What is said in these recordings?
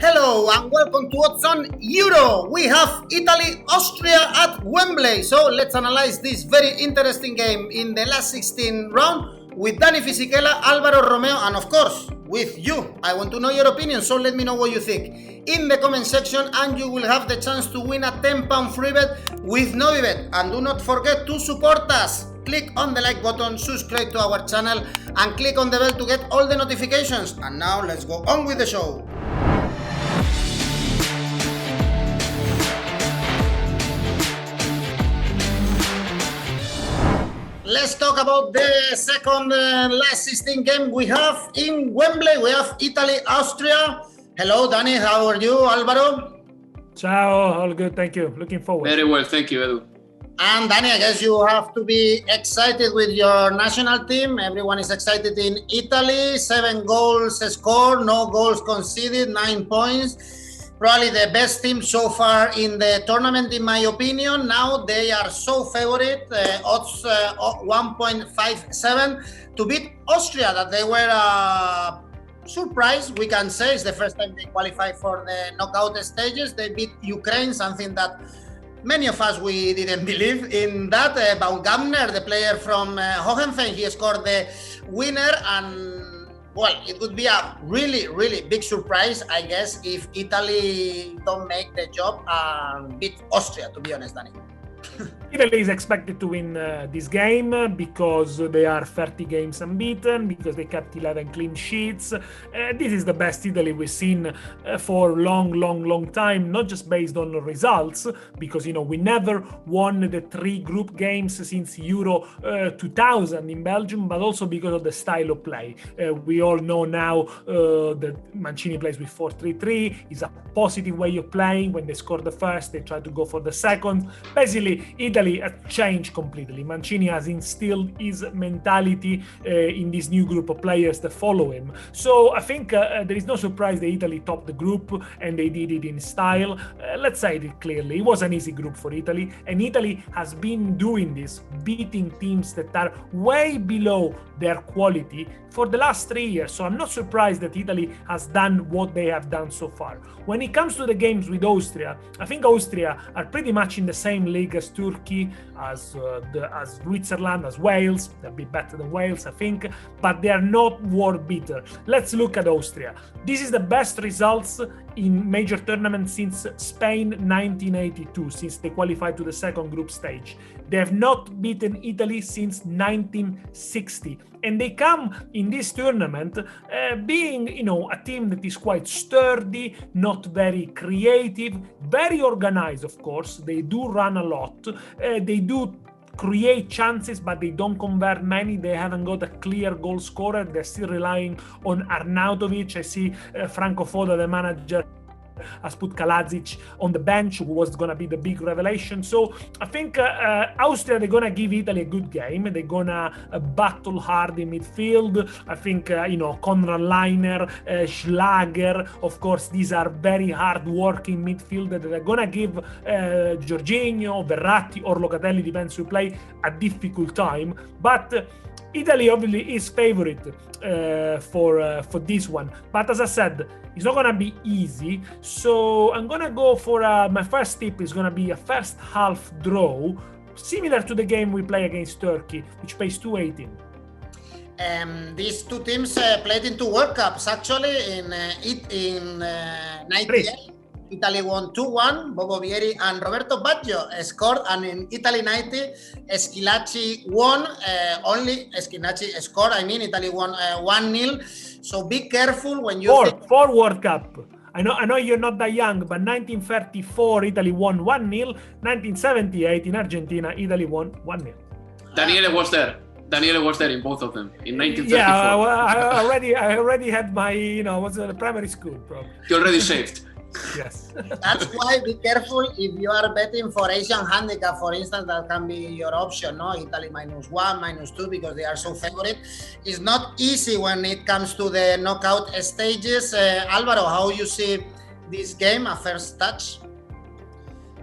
Hello and welcome to Odds on Euro. We have Italy, Austria at Wembley. So let's analyze this very interesting game in the last 16 round with Dani Fisichella, Alvaro Romeo, and of course with you. I want to know your opinion, so let me know what you think in the comment section, and you will have the chance to win a £10 free bet with Novibet. And do not forget to support us. Click on the like button, subscribe to our channel, and click on the bell to get all the notifications. And now let's go on with the show. Let's talk about the second last 16 game we have in Wembley. We have Italy, Austria. Hello, Dani. How are you, Alvaro? Ciao. All good. Thank you. Looking forward. Very well. Thank you, Edu. And Dani, I guess you have to be excited with your national team. Everyone is excited in Italy. 7 goals scored, no goals conceded, 9 points. Probably the best team so far in the tournament, in my opinion. Now they are so favorite, odds 1.57 to beat Austria, that they were surprised, we can say. It's the first time they qualify for the knockout stages. They beat Ukraine, something that many of us, we didn't believe in that. Baumgartner, the player from Hohenheim, he scored the winner, and well, it would be a really, really big surprise, I guess, if Italy don't make the job and beat Austria, to be honest, Dani. Italy is expected to win this game because they are 30 games unbeaten, because they kept 11 clean sheets. This is the best Italy we've seen for long time, not just based on results, because, you know, we never won the 3 group games since Euro 2000 in Belgium, but also because of the style of play. We all know now that Mancini plays with 4-3-3. It's a positive way of playing. When they score the first, they try to go for the second. Basically, Italy has changed completely. Mancini has instilled his mentality in this new group of players that follow him. So I think there is no surprise that Italy topped the group, and they did it in style. Let's say it clearly. It was an easy group for Italy, and Italy has been doing this, beating teams that are way below their quality for the last 3 years. So I'm not surprised that Italy has done what they have done so far. When it comes to the games with Austria, I think Austria are pretty much in the same league as Turkey, as Switzerland, as Wales. They'll be better than Wales, I think, but they are not world beater. Let's look at Austria. This is the best results in major tournaments since Spain 1982, since they qualified to the second group stage. They have not beaten Italy since 1960. And they come in this tournament being, you know, a team that is quite sturdy, not very creative, very organized, of course. They do run a lot. They do create chances, but they don't convert many. They haven't got a clear goal scorer. They're still relying on Arnautovic. I see Franco Foda, the manager, has put Kaladzic on the bench, who was going to be the big revelation. So I think Austria, they're going to give Italy a good game. They're going to battle hard in midfield. I think, Konrad Leiner, Schlager, of course, these are very hard-working midfielders that are going to give Jorginho, Verratti, or Locatelli, depends who play, a difficult time. But Italy obviously is favorite for this one. But as I said, it's not going to be easy. So I'm going to go for my first tip is going to be a first half draw, similar to the game we play against Turkey, which pays 2.18. These two teams played in 2 World Cups, actually, in 98. Italy won 2-1. Bobo Vieri and Roberto Baggio scored, and in Italy 90, Schillaci won. Only Schillaci scored. Italy won 1-0. So be careful when you four World Cup. I know you're not that young, but 1934 Italy won 1-0. 1978 in Argentina, Italy won 1-0. Daniele was there. Daniele was there in both of them in 1934. Yeah, I already had my, was in primary school, probably. You already saved. Yes. That's why be careful if you are betting for Asian handicap, for instance. That can be your option, no? Italy -1, -2, because they are so favorite. It's not easy when it comes to the knockout stages. Alvaro, how you see this game, a first touch?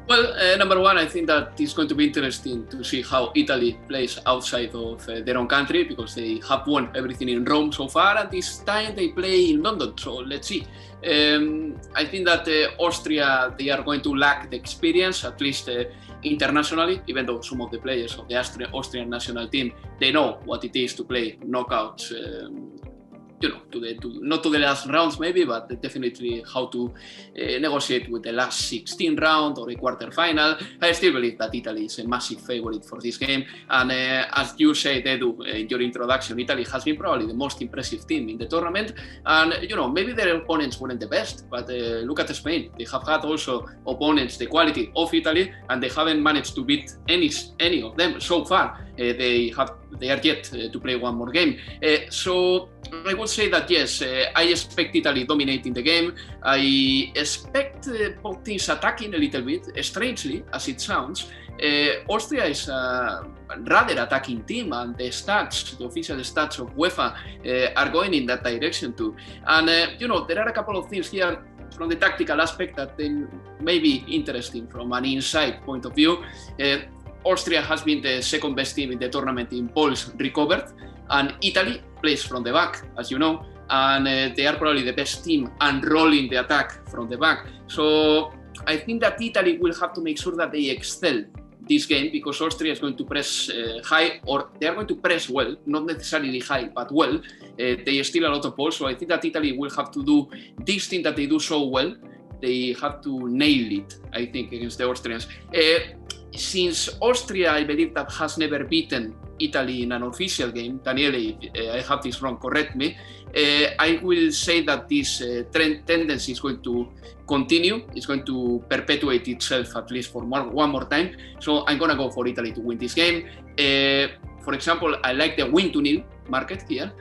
Well, number one, I think that it's going to be interesting to see how Italy plays outside of their own country, because they have won everything in Rome so far, and this time they play in London, so let's see. I think that Austria, they are going to lack the experience, at least internationally, even though some of the players of the Austrian national team, they know what it is to play knockouts, not to the last rounds maybe, but definitely how to negotiate with the last 16 round or a quarter final. I still believe that Italy is a massive favorite for this game, and as you said, Edu, in your introduction, Italy has been probably the most impressive team in the tournament, and maybe their opponents weren't the best, but look at Spain. They have had also opponents the quality of Italy, and they haven't managed to beat any of them so far. They are yet to play one more game. So I would say that yes, I expect Italy dominating the game. I expect both teams attacking a little bit, strangely as it sounds. Austria is a rather attacking team, and the official stats of UEFA are going in that direction too. And there are a couple of things here from the tactical aspect that may be interesting from an inside point of view. Austria has been the second best team in the tournament in balls recovered, and Italy plays from the back, as you know, and they are probably the best team unrolling the attack from the back. So I think that Italy will have to make sure that they excel this game, because Austria is going to press high, or they are going to press well, not necessarily high, but well. They steal a lot of balls, so I think that Italy will have to do this thing that they do so well. They have to nail it, I think, against the Austrians. Since Austria, I believe, that has never beaten Italy in an official game, Daniele, if I have this wrong, correct me, I will say that this tendency is going to continue. It's going to perpetuate itself at least for one more time. So I'm going to go for Italy to win this game. For example, I like the win to nil market here.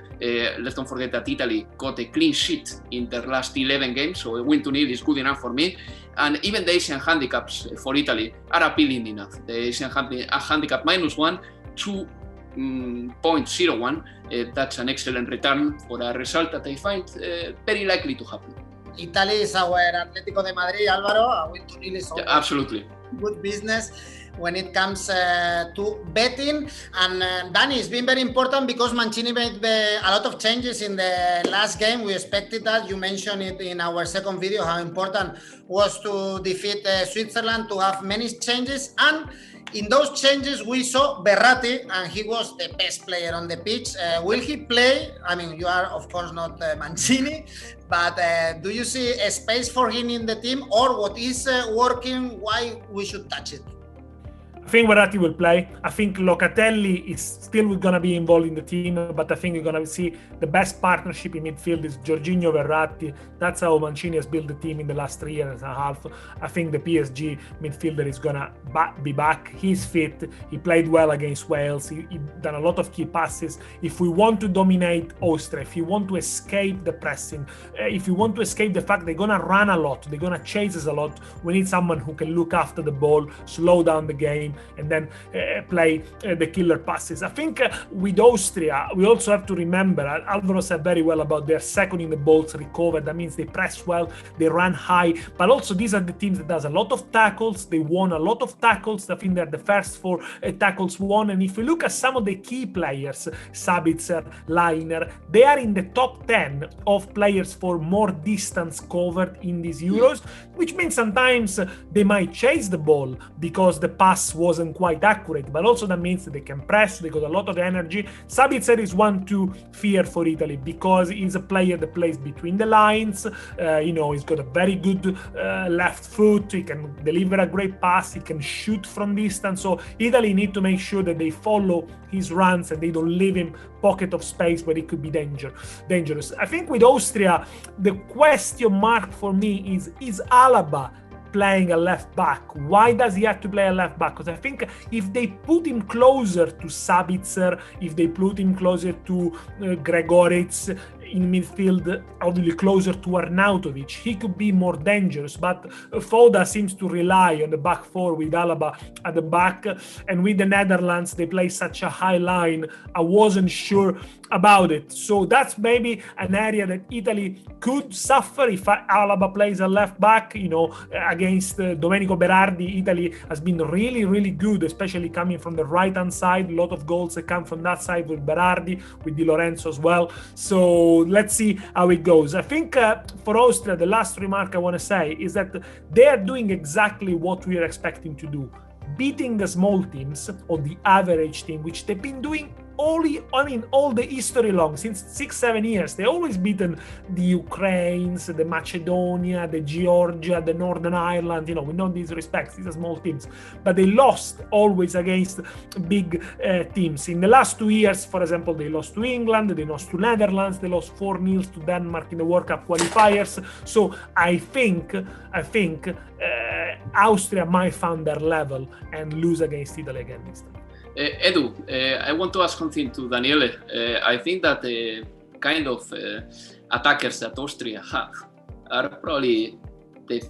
Let's don't forget that Italy got a clean sheet in their last 11 games, so a win to nil is good enough for me. And even the Asian handicaps for Italy are appealing enough. The Asian handicap -1, 2.01. That's an excellent return for a result that I find very likely to happen. Italy is our Atlético de Madrid, Álvaro. A win to nil is always absolutely good business when it comes to betting. And Danny, it's been very important because Mancini made a lot of changes in the last game. We expected that. You mentioned it in our second video, how important was to defeat Switzerland, to have many changes. And in those changes, we saw Berratti, and he was the best player on the pitch. Will he play? I mean, you are, of course, not Mancini, but do you see a space for him in the team, or what is working, why we should touch it? I think Verratti will play. I think Locatelli is still going to be involved in the team, but I think you're going to see the best partnership in midfield is Jorginho Verratti. That's how Mancini has built the team in the last 3 years and a half. I think the PSG midfielder is going to be back. He's fit. He played well against Wales. He done a lot of key passes. If we want to dominate Austria, if you want to escape the pressing, if you want to escape the fact they're going to run a lot, they're going to chase us a lot, we need someone who can look after the ball, slow down the game, and then play the killer passes. I think with Austria, we also have to remember, Alvaro said very well about their second in the balls recovered. That means they press well, they run high, but also these are the teams that does a lot of tackles. They won a lot of tackles. I think they're the first 4 tackles won. And if we look at some of the key players, Sabitzer, Liner, they are in the top 10 of players for more distance covered in these Euros, which means sometimes they might chase the ball because the pass wasn't quite accurate, but also that means that they can press, they got a lot of energy. Sabitzer is one to fear for Italy because he's a player that plays between the lines. He's got a very good left foot, he can deliver a great pass, he can shoot from distance. So Italy need to make sure that they follow his runs and they don't leave him pocket of space where it could be dangerous. I think with Austria, the question mark for me is Alaba playing a left back? Why does he have to play a left back? Because I think if they put him closer to Sabitzer, if they put him closer to Gregoritz, in midfield, obviously closer to Arnautovic. He could be more dangerous, but Foda seems to rely on the back four with Alaba at the back. And with the Netherlands, they play such a high line. I wasn't sure about it. So that's maybe an area that Italy could suffer if Alaba plays a left back. Against Domenico Berardi, Italy has been really, really good, especially coming from the right-hand side. A lot of goals that come from that side with Berardi, with Di Lorenzo as well. So let's see how it goes. I think for Austria, the last remark I want to say is that they are doing exactly what we are expecting to do. Beating the small teams or the average team, which they've been doing all the history long, since 6-7 years. They always beaten the Ukraines, the Macedonia, the Georgia, the Northern Ireland, with no disrespect, these are small teams, but they lost always against big teams. In the last 2 years, for example, they lost to England, they lost to Netherlands, they lost 4-0 to Denmark in the World Cup qualifiers. So I think Austria might find their level and lose against Italy again this time. Edu, I want to ask something to Daniele. I think that the kind of attackers that Austria have are probably, if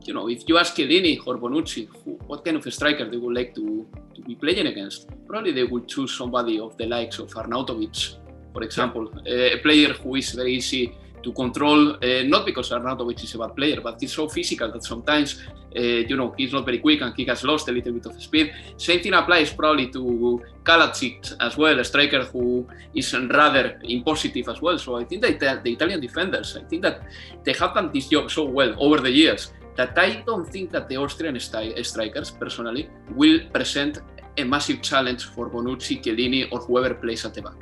you ask Chiellini or Bonucci what kind of a striker they would like to be playing against, probably they would choose somebody of the likes of Arnautovic, for example, a player who is very easy to control, not because Arnautovic is a bad player, but he's so physical that sometimes, he's not very quick and he has lost a little bit of speed. Same thing applies probably to Kalacic as well, a striker who is rather impositive as well. So I think that the Italian defenders, I think that they have done this job so well over the years that I don't think that the Austrian strikers, personally, will present a massive challenge for Bonucci, Chiellini, or whoever plays at the back.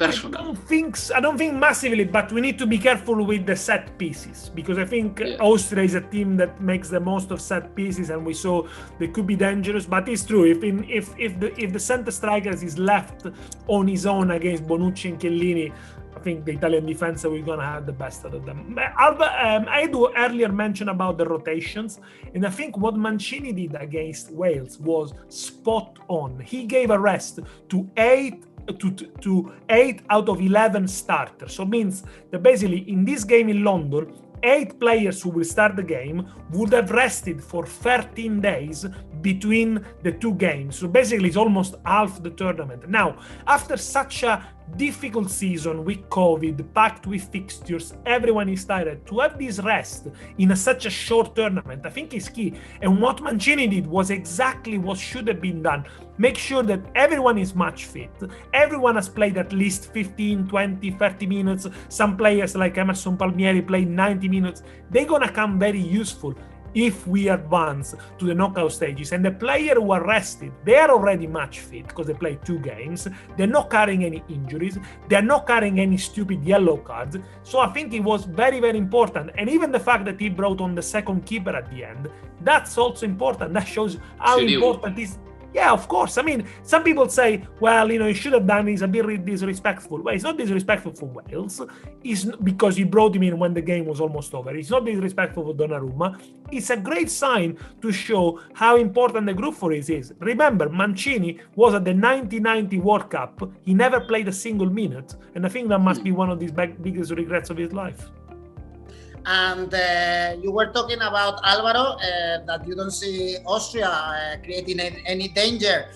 I don't think massively, but we need to be careful with the set pieces, because I think Austria is a team that makes the most of set pieces, and we saw they could be dangerous. But it's true, if the center striker is left on his own against Bonucci and Chiellini, I think the Italian defense we're gonna have the best out of them. I do earlier mention about the rotations, and I think what Mancini did against Wales was spot on. He gave a rest to 8 out of 11 starters. So it means that basically in this game in London, 8 players who will start the game would have rested for 13 days between the 2 games. So basically it's almost half the tournament. Now, after such a difficult season with COVID, packed with fixtures, everyone is tired, to have this rest in such a short tournament, I think is key. And what Mancini did was exactly what should have been done. Make sure that everyone is match fit. Everyone has played at least 15, 20, 30 minutes. Some players like Emerson Palmieri played 90 minutes. They're gonna come very useful if we advance to the knockout stages. And the players who are rested, they are already match fit because they played 2 games. They're not carrying any injuries. They're not carrying any stupid yellow cards. So I think it was very, very important. And even the fact that he brought on the second keeper at the end, that's also important. That shows how important it is. Yeah, of course. I mean, some people say, well, you should have done this, a bit disrespectful. Well, it's not disrespectful for Wales. It's because he brought him in when the game was almost over. It's not disrespectful for Donnarumma. It's a great sign to show how important the group for us is. Remember, Mancini was at the 1990 World Cup. He never played a single minute. And I think that must be one of his biggest regrets of his life. And you were talking about Alvaro, that you don't see Austria creating any danger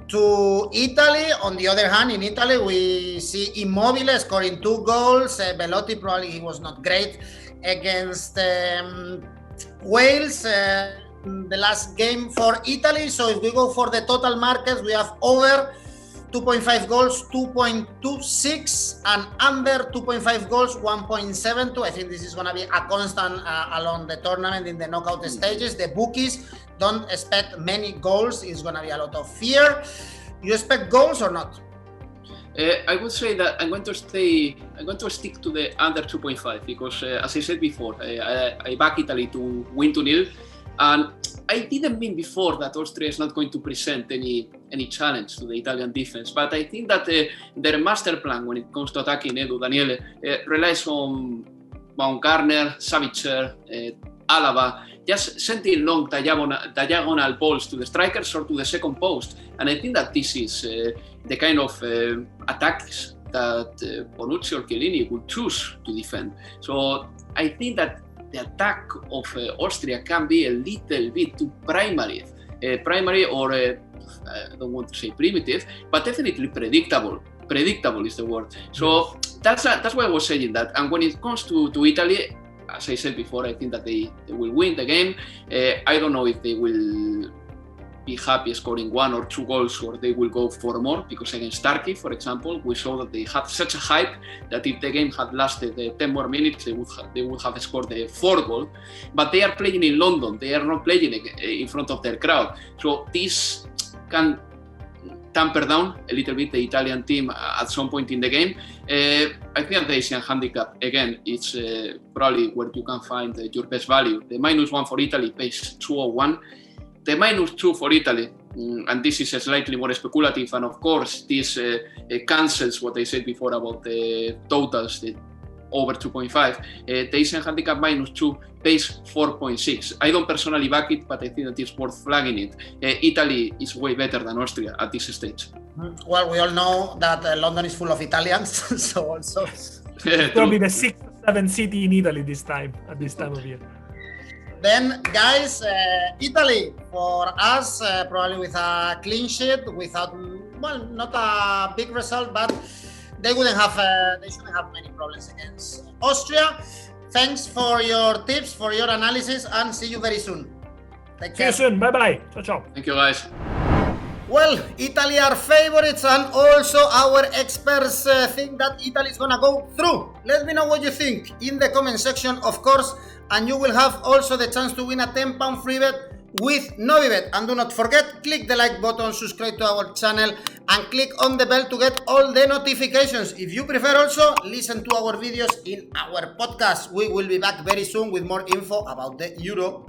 to Italy. On the other hand, in Italy, we see Immobile scoring 2 goals. Belotti, probably he was not great against Wales, the last game for Italy. So if we go for the total markets, we have over 2.5 goals, 2.26, and under 2.5 goals, 1.72. I think this is going to be a constant along the tournament in the knockout stages. The bookies don't expect many goals. It's going to be a lot of fear. You expect goals or not? I would say that I'm going to stick to the under 2.5 because, as I said before, I back Italy to win 2-0. And I didn't mean before that Austria is not going to present any challenge to the Italian defense, but I think that their master plan when it comes to attacking Daniele relies on Baumgartner, Savitzer, Alaba, just sending long diagonal balls to the strikers or to the second post. And I think that this is the kind of attacks that Bonucci or Chiellini would choose to defend. So I think that the attack of Austria can be a little bit too primary or I don't want to say primitive, but definitely predictable. Predictable is the word. So that's why I was saying that. And when it comes to Italy, as I said before, I think that they will win the game. I don't know if they will be happy scoring 1 or 2 goals, or they will go for more, because against Turkey, for example, we saw that they had such a hype that if the game had lasted 10 more minutes, they would have scored 4 goals. But they are playing in London, they are not playing in front of their crowd. So this can tamper down a little bit the Italian team at some point in the game. I think the Asian handicap, again, it's probably where you can find your best value. The -1 for Italy pays 201. The -2 for Italy, and this is slightly more speculative, and of course this cancels what I said before about the totals, the over 2.5. The Asian handicap -2 pays 4.6. I don't personally back it, but I think that it's worth flagging it. Italy is way better than Austria at this stage. Well, we all know that London is full of Italians, so also probably the 6th or 7th city in Italy at this time of year. Then, guys, Italy for us probably with a clean sheet, without, well, not a big result, but they shouldn't have many problems against Austria. Thanks for your tips, for your analysis, and see you very soon. Take care. See you soon. Bye-bye. Ciao, ciao. Thank you, guys. Well, Italy are favorites, and also our experts think that Italy is gonna go through. Let me know what you think in the comment section, of course, and you will have also the chance to win a £10 free bet with Novibet. And do not forget, click the like button, subscribe to our channel, and click on the bell to get all the notifications. If you prefer, also listen to our videos in our podcast. We will be back very soon with more info about the Euro.